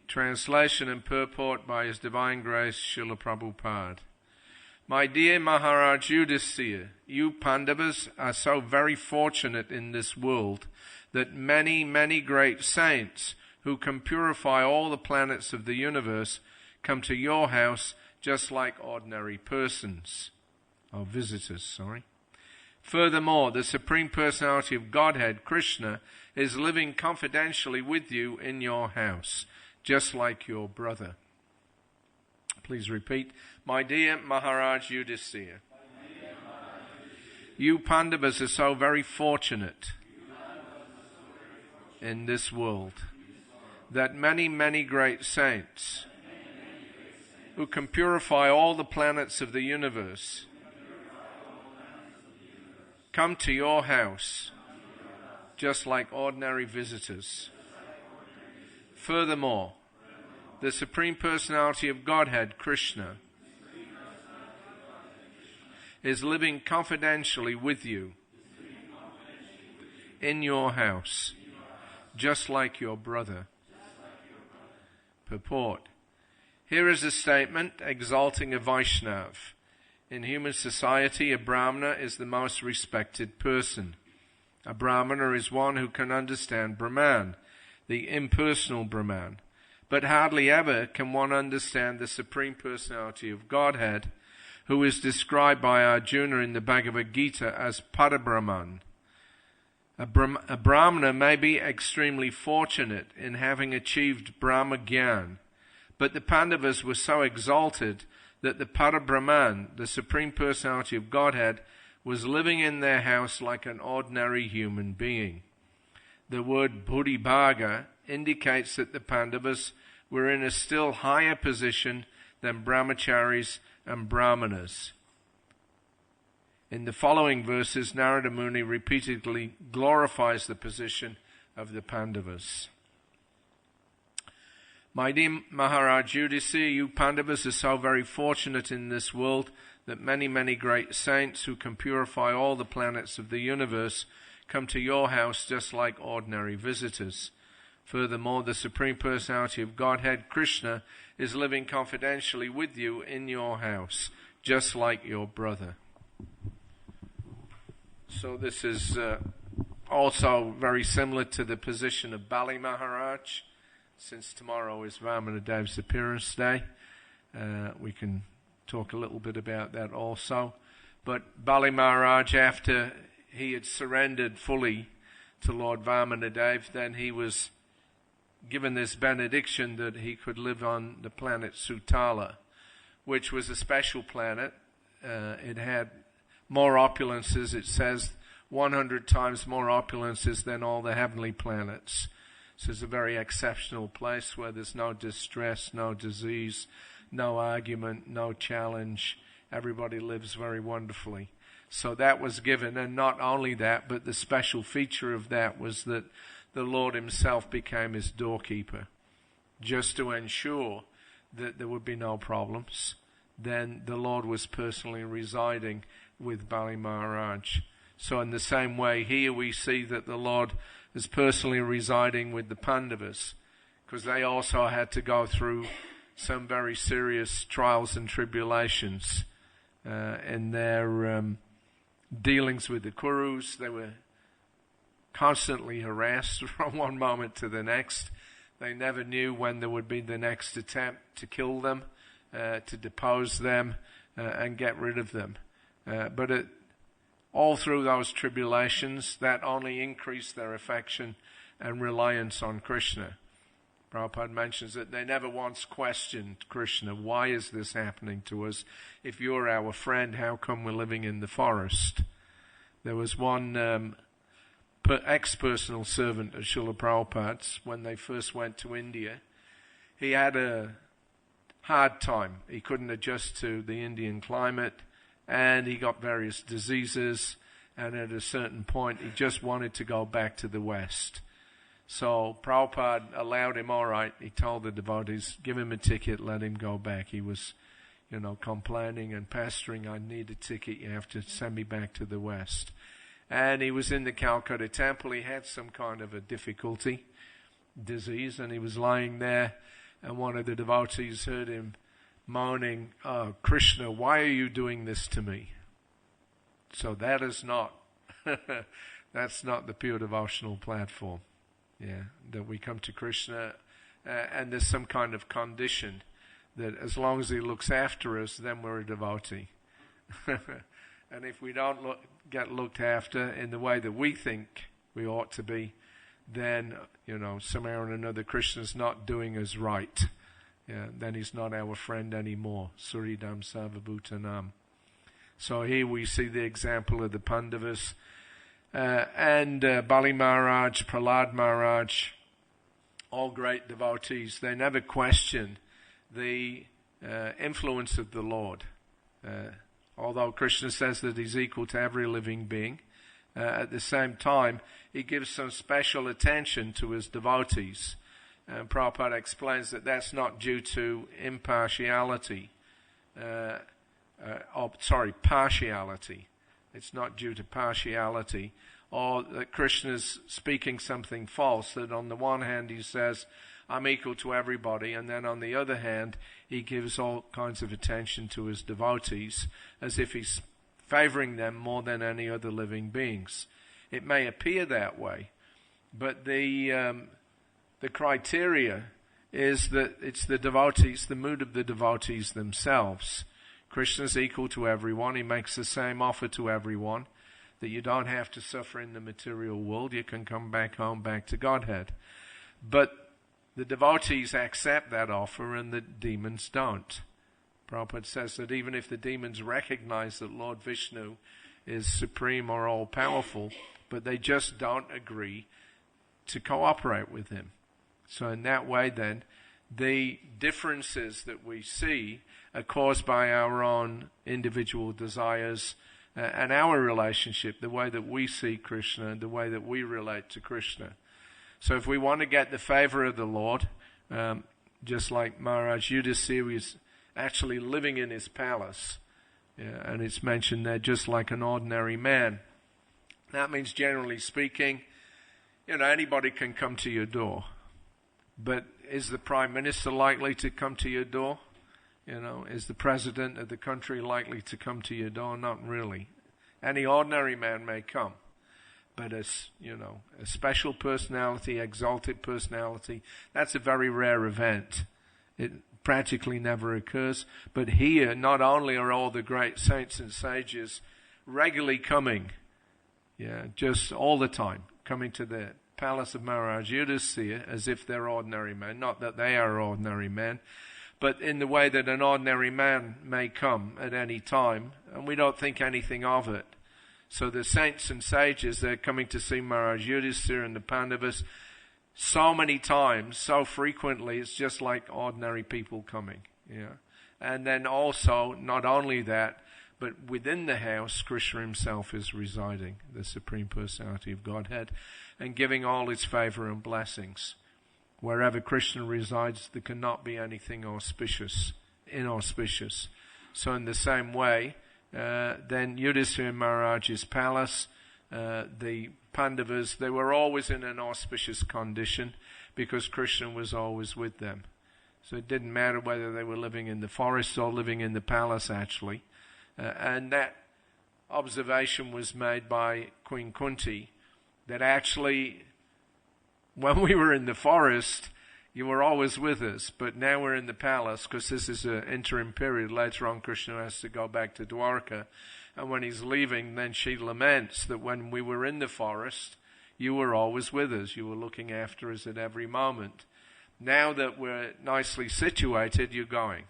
Translation and purport by His Divine Grace, Srila Prabhupada. My dear Maharaj Yudhisthira, you Pandavas are so very fortunate in this world that many, many great saints who can purify all the planets of the universe come to your house just like ordinary persons. Visitors. Furthermore, the Supreme Personality of Godhead, Krishna, is living confidentially with you in your house, just like your brother. Please repeat. My dear Maharaj Yudhisthira, you Pandavas are so very fortunate in this world that many, many great saints who can purify all the planets of the universe come to your house just like ordinary visitors. Furthermore, the Supreme Personality of Godhead, Krishna, is living confidentially with you in your house, just like your brother. Purport. Here is a statement exalting a Vaishnav. In human society, a Brahmana is the most respected person. A Brahmana is one who can understand Brahman, the impersonal Brahman. But hardly ever can one understand the Supreme Personality of Godhead, who is described by Arjuna in the Bhagavad Gita as Parabrahman. A Brahmana may be extremely fortunate in having achieved Brahma Gyan, but the Pandavas were so exalted that the Parabrahman, the Supreme Personality of Godhead, was living in their house like an ordinary human being. The word Buddhibhaga indicates that the Pandavas were in a still higher position than brahmacharis and brahmanas. In the following verses, Narada Muni repeatedly glorifies the position of the Pandavas. My dear Maharaj Yudhisthira, you Pandavas are so very fortunate in this world that many, many great saints who can purify all the planets of the universe come to your house just like ordinary visitors. Furthermore, the Supreme Personality of Godhead, Krishna, is living confidentially with you in your house, just like your brother. So this is also very similar to the position of Bali Maharaj. Since tomorrow is Vamanadev's appearance day, we can talk a little bit about that also. But Bali Maharaj, after he had surrendered fully to Lord Vamanadev, then he was given this benediction that he could live on the planet Sutala, which was a special planet. It had more opulences, it says 100 times more opulences than all the heavenly planets. So it's a very exceptional place where there's no distress, no disease, no argument, no challenge. Everybody lives very wonderfully. So that was given, and not only that, but the special feature of that was that the Lord himself became his doorkeeper, just to ensure that there would be no problems. Then the Lord was personally residing with Bali Maharaj. So in the same way, here we see that the Lord is personally residing with the Pandavas, because they also had to go through some very serious trials and tribulations in their dealings with the Kurus. They were constantly harassed from one moment to the next. They never knew when there would be the next attempt to kill them, to depose them, and get rid of them. But all through those tribulations, that only increased their affection and reliance on Krishna. Prabhupada mentions that they never once questioned Krishna. Why is this happening to us? If you're our friend, how come we're living in the forest? There was one ex-personal servant of Srila Prabhupada's when they first went to India. He had a hard time. He couldn't adjust to the Indian climate, and he got various diseases, and at a certain point he just wanted to go back to the West. So Prabhupada allowed him, all right, he told the devotees, give him a ticket, let him go back. He was, complaining and pestering, I need a ticket, you have to send me back to the West. And he was in the Calcutta temple, he had some kind of a disease, and he was lying there, and one of the devotees heard him moaning, "Oh, Krishna, why are you doing this to me?" So that is not, that's not the pure devotional platform. Yeah, that we come to Krishna and there's some kind of condition that as long as he looks after us, then we're a devotee. And if we don't get looked after in the way that we think we ought to be, then, somehow or another Krishna's not doing us right. Yeah, then he's not our friend anymore. Suridam Sarvabhutanam. So here we see the example of the Pandavas and Bali Maharaj, Prahlad Maharaj, all great devotees. They never questioned the influence of the Lord. Although Krishna says that he's equal to every living being, at the same time, he gives some special attention to his devotees. And Prabhupada explains that that's not due to partiality. It's not due to partiality, or that Krishna's speaking something false, that on the one hand he says, I'm equal to everybody, and then on the other hand, he gives all kinds of attention to his devotees, as if he's favoring them more than any other living beings. It may appear that way, but the criteria is that it's the devotees, the mood of the devotees themselves. Krishna's equal to everyone. He makes the same offer to everyone, that you don't have to suffer in the material world. You can come back home, back to Godhead. But the devotees accept that offer and the demons don't. Prabhupada says that even if the demons recognize that Lord Vishnu is supreme or all-powerful, but they just don't agree to cooperate with him. So in that way then, the differences that we see are caused by our own individual desires and our relationship, the way that we see Krishna and the way that we relate to Krishna. So if we want to get the favor of the Lord, just like Maharaj Yudhisthira is actually living in his palace, and it's mentioned there just like an ordinary man. That means, generally speaking, anybody can come to your door. But is the Prime Minister likely to come to your door? Is the President of the country likely to come to your door? Not really. Any ordinary man may come. But a special personality, exalted personality, that's a very rare event. It practically never occurs. But here, not only are all the great saints and sages regularly coming, just all the time, coming to the palace of Maharaj Yudhisthira as if they're ordinary men. Not that they are ordinary men, but in the way that an ordinary man may come at any time, and we don't think anything of it. So the saints and sages, they're coming to see Maharaj Yudhisthira and the Pandavas so many times, so frequently, it's just like ordinary people coming. And then also, not only that, but within the house, Krishna himself is residing, the Supreme Personality of Godhead, and giving all his favor and blessings. Wherever Krishna resides, there cannot be anything inauspicious. So in the same way, then Yudhisthira Maharaj's palace, the Pandavas, they were always in an auspicious condition because Krishna was always with them. So it didn't matter whether they were living in the forest or living in the palace, actually. And that observation was made by Queen Kunti, that actually, when we were in the forest, you were always with us, but now we're in the palace because this is an interim period. Later on, Krishna has to go back to Dwarka, and when he's leaving, then she laments that when we were in the forest, you were always with us. You were looking after us at every moment. Now that we're nicely situated, you're going.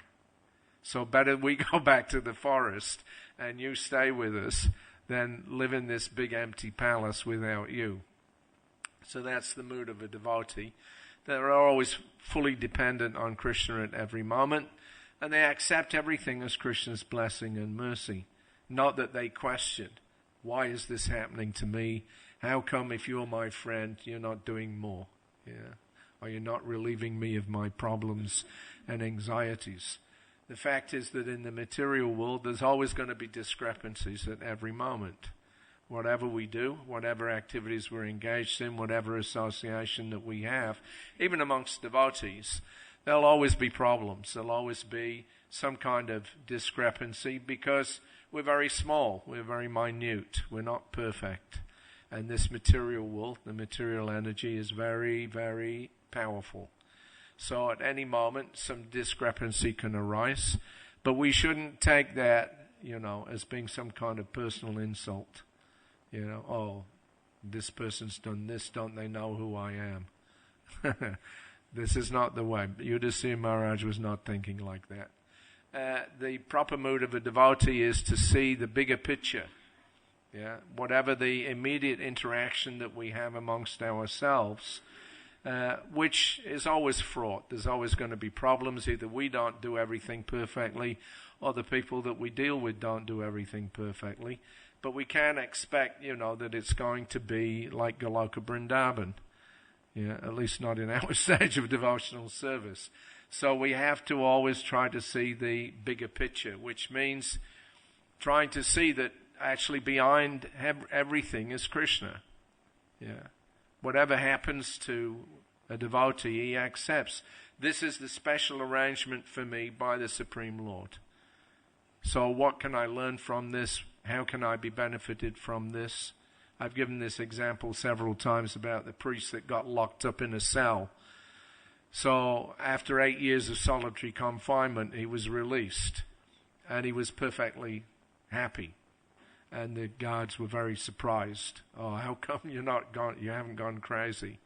So better we go back to the forest and you stay with us than live in this big empty palace without you. So that's the mood of a devotee. They're always fully dependent on Krishna at every moment, and they accept everything as Krishna's blessing and mercy. Not that they question, why is this happening to me? How come if you're my friend, you're not doing more? Or you're not relieving me of my problems and anxieties? The fact is that in the material world, there's always going to be discrepancies at every moment. whatever we do, whatever activities we're engaged in, whatever association that we have, even amongst devotees, there'll always be problems. There'll always be some kind of discrepancy because we're very small, we're very minute, we're not perfect. And this material world, the material energy, is very, very powerful. So at any moment, some discrepancy can arise, but we shouldn't take that, as being some kind of personal insult. This person's done this, don't they know who I am? This is not the way. Yudhisthira Maharaj was not thinking like that. The proper mood of a devotee is to see the bigger picture. Whatever the immediate interaction that we have amongst ourselves, which is always fraught. There's always going to be problems. Either we don't do everything perfectly, or the people that we deal with don't do everything perfectly. But we can't expect, that it's going to be like Goloka Vrindavan. At least not in our stage of devotional service. So we have to always try to see the bigger picture, which means trying to see that actually behind everything is Krishna. Whatever happens to a devotee, he accepts. This is the special arrangement for me by the Supreme Lord. So what can I learn from this? How can I be benefited from this? I've given this example several times about the priest that got locked up in a cell. So after 8 years of solitary confinement, he was released. And he was perfectly happy. And the guards were very surprised. Oh, how come you haven't gone crazy?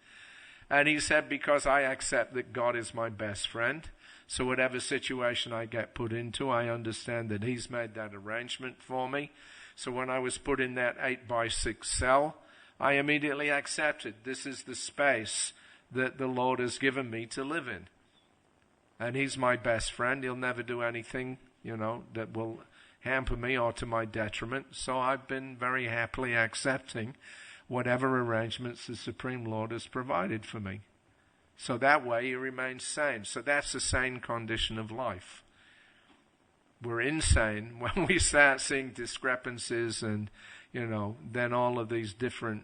And he said, because I accept that God is my best friend. So whatever situation I get put into, I understand that he's made that arrangement for me. So when I was put in that 8x6 cell, I immediately accepted this is the space that the Lord has given me to live in. And he's my best friend. He'll never do anything, that will hamper me or to my detriment. So I've been very happily accepting whatever arrangements the Supreme Lord has provided for me. So that way he remains sane. So that's the sane condition of life. We're insane when we start seeing discrepancies and, then all of these different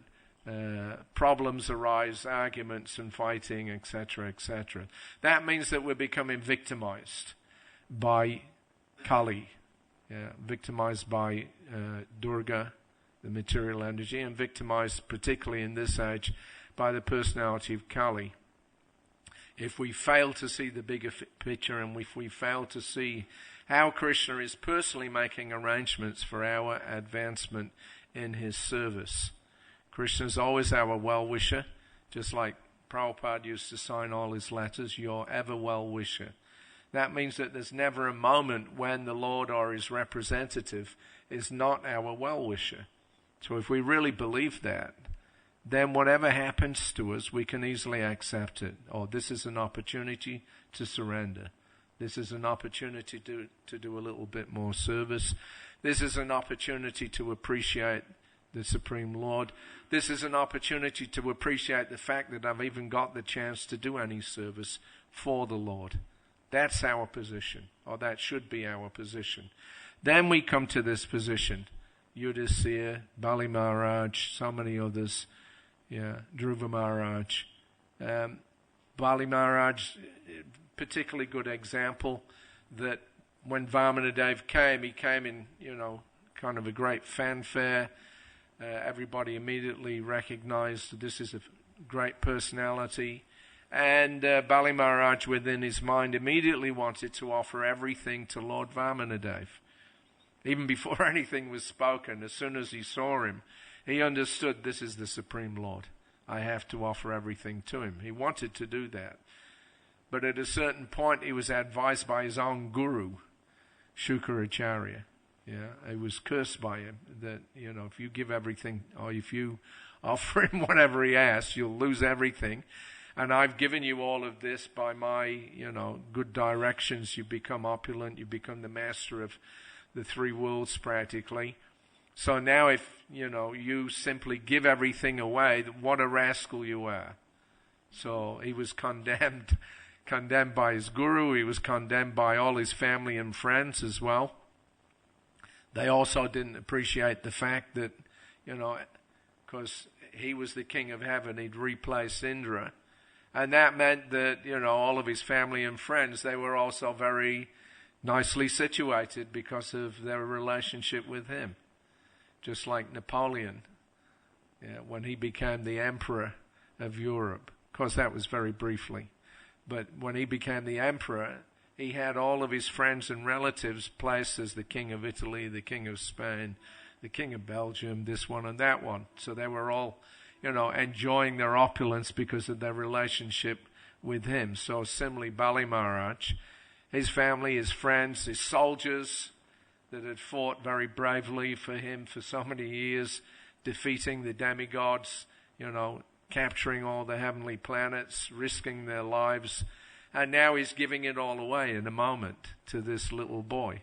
problems arise, arguments and fighting, etc., etc. That means that we're becoming victimized by Kali, victimized by Durga, the material energy, and victimized particularly in this age by the personality of Kali. If we fail to see the bigger picture and if we fail to see how Krishna is personally making arrangements for our advancement in his service. Krishna is always our well-wisher, just like Prabhupada used to sign all his letters, your ever well-wisher. That means that there's never a moment when the Lord or his representative is not our well-wisher. So if we really believe that, then whatever happens to us, we can easily accept it. Oh, this is an opportunity to surrender. This is an opportunity to do a little bit more service. This is an opportunity to appreciate the Supreme Lord. This is an opportunity to appreciate the fact that I've even got the chance to do any service for the Lord. That's our position, or that should be our position. Then we come to this position. Yudhisthira, Bali Maharaj, so many others, Dhruva Maharaj. Bali Maharaj, particularly good example that when Vamanadev came, he came in, kind of a great fanfare. Everybody immediately recognized this is a great personality. And Bali Maharaj, within his mind, immediately wanted to offer everything to Lord Vamanadev. Even before anything was spoken, as soon as he saw him, he understood this is the Supreme Lord. I have to offer everything to him. He wanted to do that. But at a certain point, he was advised by his own guru, Shukaracharya. He was cursed by him that, if you give everything, or if you offer him whatever he asks, you'll lose everything. And I've given you all of this by my, good directions. You become opulent. You become the master of the three worlds practically. So now if, you simply give everything away, what a rascal you are. So he was condemned by his guru. He was condemned by all his family and friends as well. They also didn't appreciate the fact that, because he was the king of heaven. He'd replaced Indra. And that meant that, all of his family and friends, they were also very nicely situated because of their relationship with him. Just like Napoleon, when he became the emperor of Europe. Of course, that was very briefly. But when he became the emperor, he had all of his friends and relatives placed as the king of Italy, the king of Spain, the king of Belgium, this one and that one. So they were all, enjoying their opulence because of their relationship with him. So similarly, Bali Maharaj, his family, his friends, his soldiers that had fought very bravely for him for so many years, defeating the demigods, capturing all the heavenly planets, risking their lives. And now he's giving it all away in a moment to this little boy.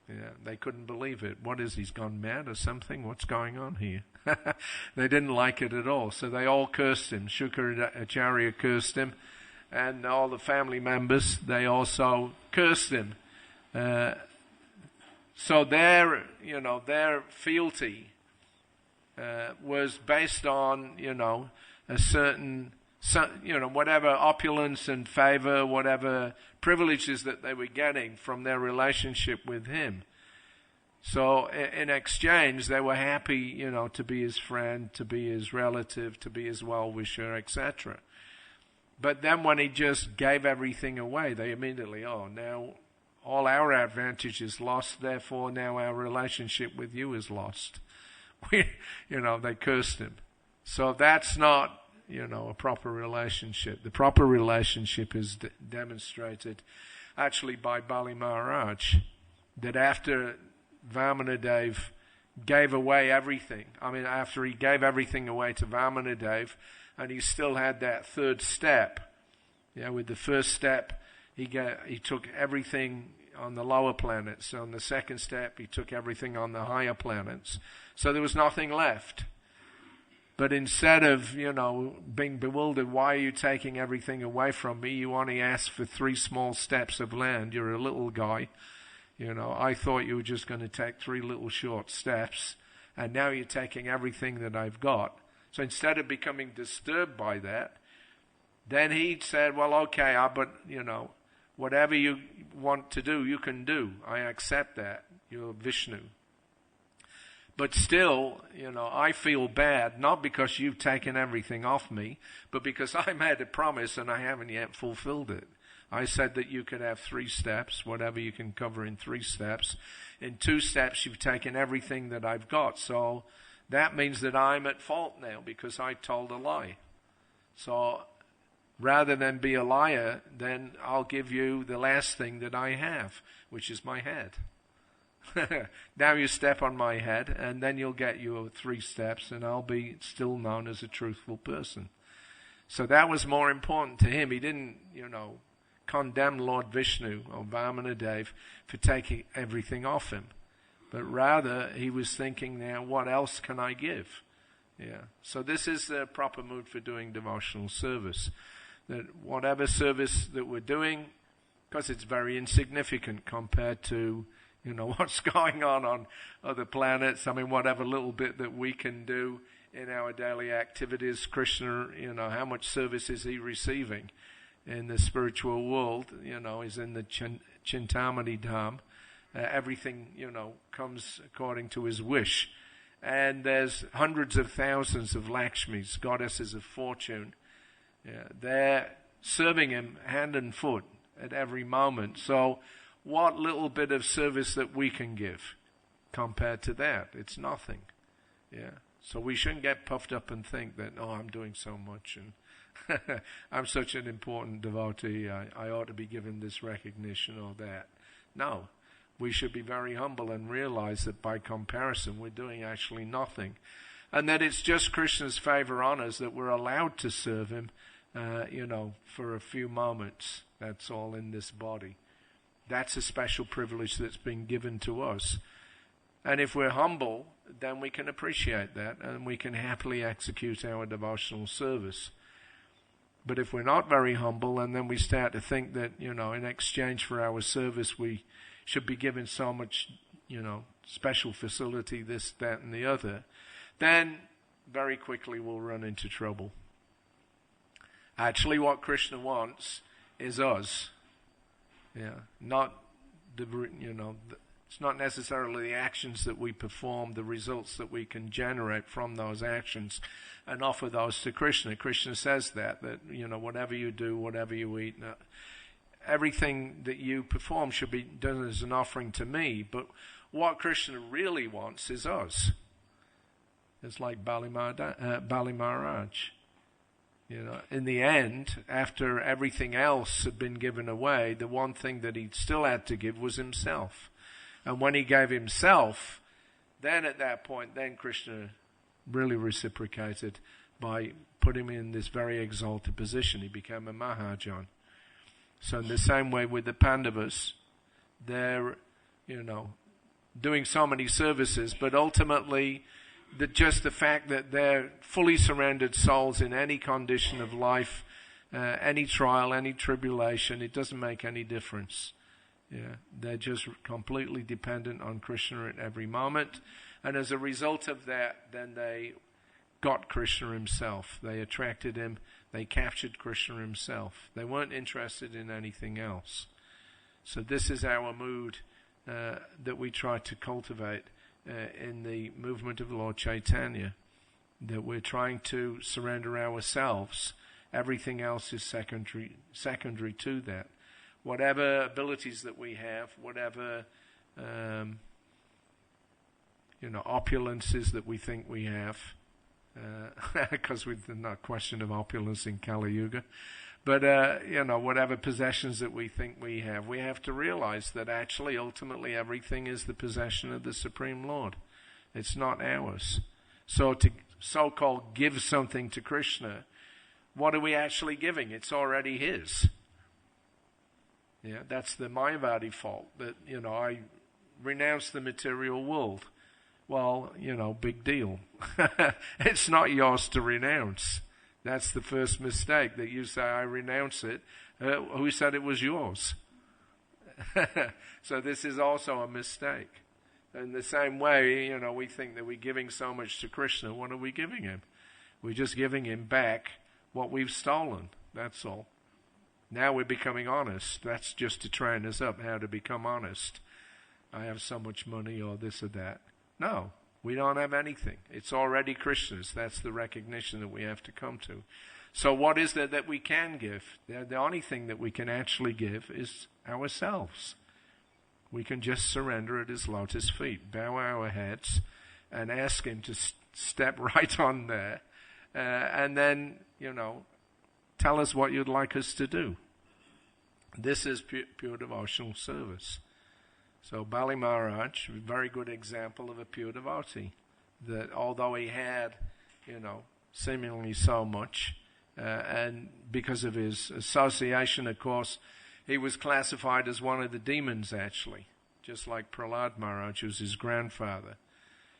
Yeah, they couldn't believe it. What is, he's gone mad or something? What's going on here? They didn't like it at all. So they all cursed him. Shukracharya cursed him. And all the family members, they also cursed him. So their fealty was based on, a certain, whatever opulence and favor, whatever privileges that they were getting from their relationship with him. So in exchange, they were happy, to be his friend, to be his relative, to be his well-wisher, etc. But then when he just gave everything away, they immediately, now all our advantage is lost, therefore now our relationship with you is lost. They cursed him. So that's not, a proper relationship. The proper relationship is demonstrated actually by Bali Maharaj, that after Vamanadev gave away everything, after he gave everything away to Vamanadev, and he still had that third step, with the first step, he took everything on the lower planets. On the second step, he took everything on the higher planets. So there was nothing left. But instead of, being bewildered, why are you taking everything away from me? You only asked for 3 small steps of land. You're a little guy. I thought you were just going to take 3 little short steps. And now you're taking everything that I've got. So instead of becoming disturbed by that, then he said, well, okay, but, whatever you want to do, you can do. I accept that. You're Vishnu. But still, I feel bad, not because you've taken everything off me, but because I made a promise and I haven't yet fulfilled it. I said that you could have 3 steps, whatever you can cover in 3 steps. In 2 steps, you've taken everything that I've got. So that means that I'm at fault now because I told a lie. So rather than be a liar, then I'll give you the last thing that I have, which is my head. Now you step on my head, and then you'll get your 3 steps, and I'll be still known as a truthful person. So that was more important to him. He didn't, condemn Lord Vishnu or Vamanadev for taking everything off him. But rather, he was thinking now, what else can I give? Yeah. So this is the proper mood for doing devotional service. That whatever service that we're doing, because it's very insignificant compared to, what's going on other planets. Whatever little bit that we can do in our daily activities, Krishna, how much service is he receiving in the spiritual world? Is in the Chintamani Dham. Everything, comes according to his wish. And there's hundreds of thousands of Lakshmis, goddesses of fortune. They're serving him hand and foot at every moment. So what little bit of service that we can give compared to that? It's nothing. Yeah. So we shouldn't get puffed up and think that, I'm doing so much and I'm such an important devotee. I ought to be given this recognition or that. No. We should be very humble and realize that by comparison we're doing actually nothing. And that it's just Krishna's favor on us that we're allowed to serve him, for a few moments. That's all in this body. That's a special privilege that's been given to us. And if we're humble, then we can appreciate that and we can happily execute our devotional service. But if we're not very humble and then we start to think that, in exchange for our service we should be given so much special facility, this, that, and the other, then very quickly we'll run into trouble. Actually, what Krishna wants is us. Not it's not necessarily the actions that we perform, the results that we can generate from those actions, and offer those to Krishna. Krishna says that whatever you do, whatever you eat, everything that you perform should be done as an offering to me. But what Krishna really wants is us. It's like Bali Maharaj. In the end, after everything else had been given away, the one thing that he still had to give was himself. And when he gave himself, then at that point, then Krishna really reciprocated by putting him in this very exalted position. He became a Mahajan. So in the same way with the Pandavas, they're, doing so many services, but ultimately, just the fact that they're fully surrendered souls in any condition of life, any trial, any tribulation, it doesn't make any difference. They're just completely dependent on Krishna at every moment. And as a result of that, then they got Krishna himself. They attracted him. They captured Krishna himself. They weren't interested in anything else. So this is our mood that we try to cultivate in the movement of Lord Chaitanya, that we're trying to surrender ourselves. Everything else is secondary to that. Whatever abilities that we have, whatever opulences that we think we have, because there's no question of opulence in Kali Yuga, but whatever possessions that we think we have to realize that actually, ultimately, everything is the possession of the Supreme Lord. It's not ours. So to so-called give something to Krishna, what are we actually giving? It's already his. That's the Mayavadi fault, that, I renounce the material world. Well, big deal. It's not yours to renounce. That's the first mistake, that you say, I renounce it. Who said it was yours? So this is also a mistake. In the same way, we think that we're giving so much to Krishna. What are we giving him? We're just giving him back what we've stolen. That's all. Now we're becoming honest. That's just to train us up how to become honest. I have so much money or this or that. No, we don't have anything. It's already Krishna's. That's the recognition that we have to come to. So what is there that we can give? The only thing that we can actually give is ourselves. We can just surrender at his lotus feet, bow our heads, and ask him to step right on there, and then, tell us what you'd like us to do. This is pure devotional service. So Bali Maharaj, a very good example of a pure devotee, that although he had, seemingly so much, and because of his association, of course, he was classified as one of the demons, actually, just like Prahlad Maharaj, who was his grandfather.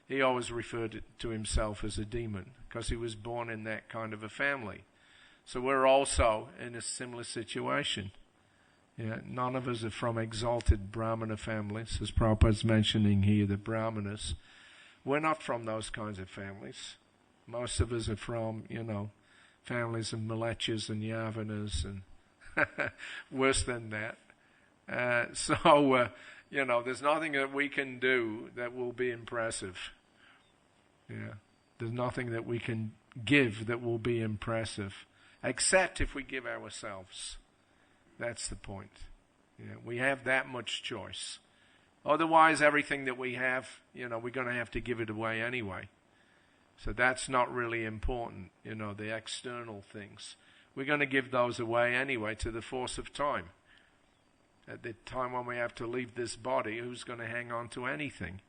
He always referred to himself as a demon because he was born in that kind of a family. So we're also in a similar situation. None of us are from exalted Brahmana families, as Prabhupada's mentioning here, the Brahmanas. We're not from those kinds of families. Most of us are from, families of Malechas and Yavanas and worse than that. So there's nothing that we can do that will be impressive. There's nothing that we can give that will be impressive, except if we give ourselves. That's the point. We have that much choice. Otherwise, everything that we have, we're going to have to give it away anyway. So that's not really important, the external things. We're going to give those away anyway to the force of time. At the time when we have to leave this body, who's going to hang on to anything?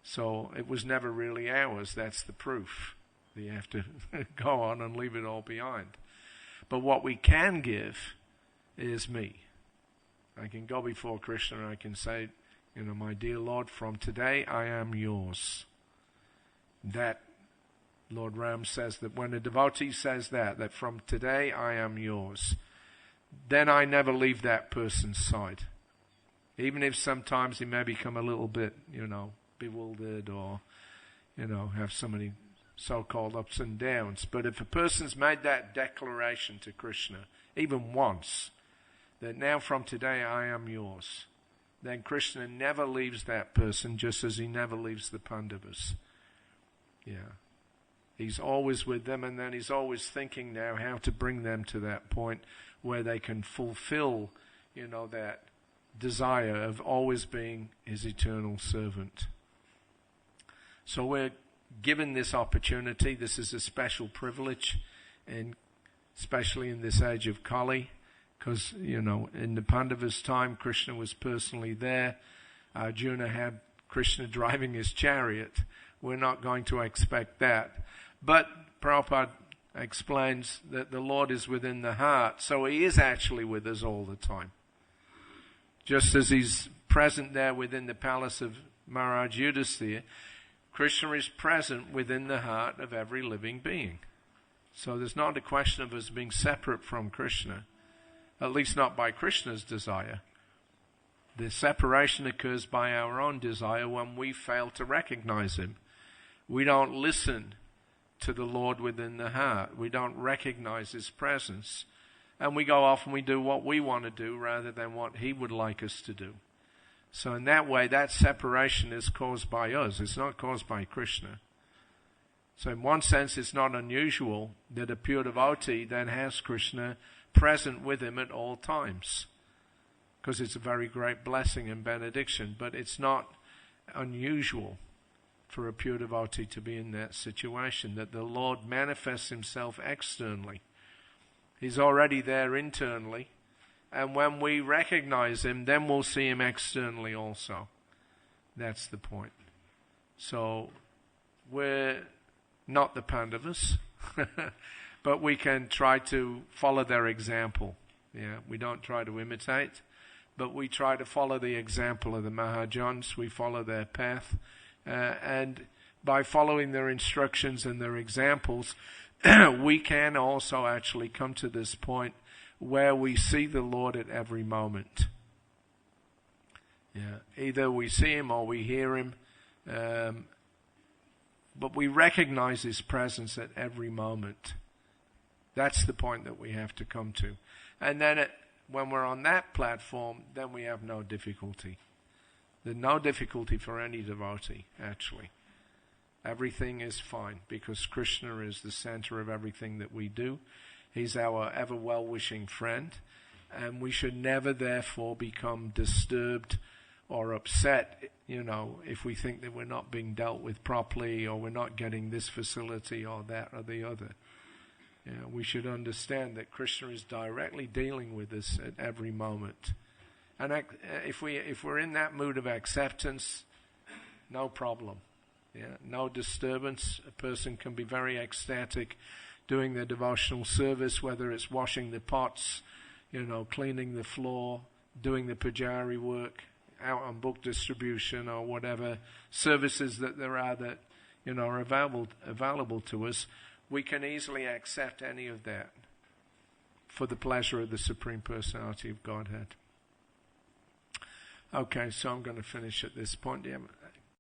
So it was never really ours. That's the proof. You have to go on and leave it all behind. But what we can give is me. I can go before Krishna and I can say, my dear Lord, from today I am yours. That, Lord Ram says that when a devotee says that from today I am yours, then I never leave that person's side. Even if sometimes he may become a little bit, bewildered or, have so many so-called ups and downs. But if a person's made that declaration to Krishna, even once, that now from today I am yours, then Krishna never leaves that person, just as he never leaves the Pandavas. Yeah. He's always with them, and then he's always thinking now how to bring them to that point where they can fulfill, that desire of always being his eternal servant. So we're given this opportunity. This is a special privilege, and especially in this age of Kali, because, in the Pandavas' time, Krishna was personally there. Arjuna had Krishna driving his chariot. We're not going to expect that. But Prabhupada explains that the Lord is within the heart, so he is actually with us all the time. Just as he's present there within the palace of Maharaj Yudhisthira, Krishna is present within the heart of every living being. So there's not a question of us being separate from Krishna, at least not by Krishna's desire. The separation occurs by our own desire when we fail to recognize him. We don't listen to the Lord within the heart. We don't recognize his presence. And we go off and we do what we want to do rather than what he would like us to do. So in that way, that separation is caused by us. It's not caused by Krishna. So in one sense, it's not unusual that a pure devotee then has Krishna present with him at all times, because it's a very great blessing and benediction. But it's not unusual for a pure devotee to be in that situation, that the Lord manifests himself externally. He's already there internally, and when we recognize him, then we'll see him externally also. That's the point. So we're not the Pandavas, but we can try to follow their example. Yeah, we don't try to imitate, but we try to follow the example of the Mahajans. We follow their path. And by following their instructions and their examples, we can also actually come to this point where we see the Lord at every moment. Yeah, either we see him or we hear him, but we recognize his presence at every moment. That's the point that we have to come to. And then when we're on that platform, then we have no difficulty. There's no difficulty for any devotee, actually. Everything is fine, because Krishna is the center of everything that we do. He's our ever well-wishing friend, and we should never, therefore, become disturbed or upset, if we think that we're not being dealt with properly, or we're not getting this facility or that or the other. We should understand that Krishna is directly dealing with us at every moment. And if we're in that mood of acceptance, no problem. Yeah, no disturbance. A person can be very ecstatic doing their devotional service, whether it's washing the pots, cleaning the floor, doing the pujari work, out on book distribution or whatever services that there are that, are available to us. We can easily accept any of that for the pleasure of the Supreme Personality of Godhead. Okay, so I'm going to finish at this point. Do you have